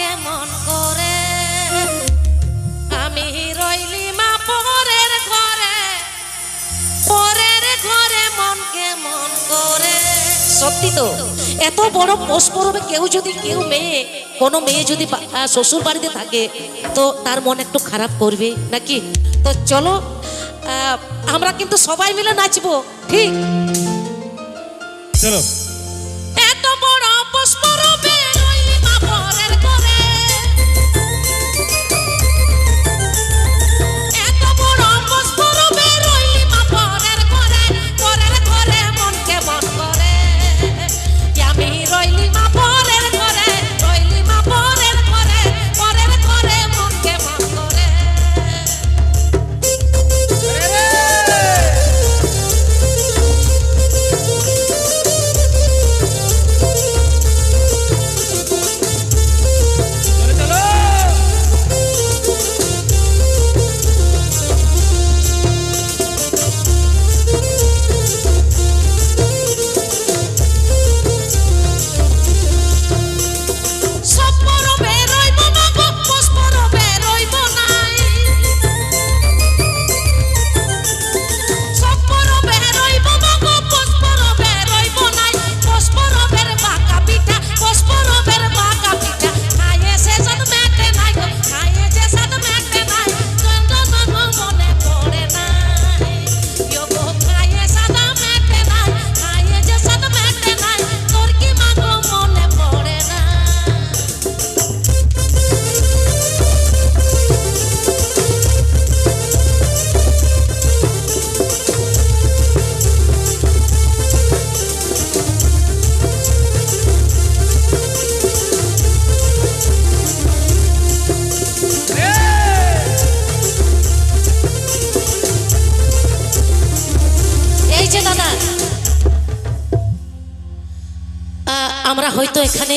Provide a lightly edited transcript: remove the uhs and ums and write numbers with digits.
কেমন করে আমি রইলি মা পরের ঘরে, পরের ঘরে মন কেমন করে। সত্যি তো, এত বড় পৌষ পরবে কেউ মেয়ে, কোনো মেয়ে যদি শ্বশুর বাড়িতে থাকে তো তার মন একটু খারাপ করবে নাকি। তো চলো আমরা কিন্তু সবাই মিলে নাচবো, ঠিক? চলো। এত বড় পৌষ পরবে রইলি মা পরের ঘরে, এত বড় পৌষ পরবে রইলি মা পরের ঘরে, পরের ঘরে মন কেমন করে আমি রইলি মা পরের ঘরে, রইলি মা পরের ঘরে, পরের ঘরে মন কেমন করে। আমরা হয়তো এখানে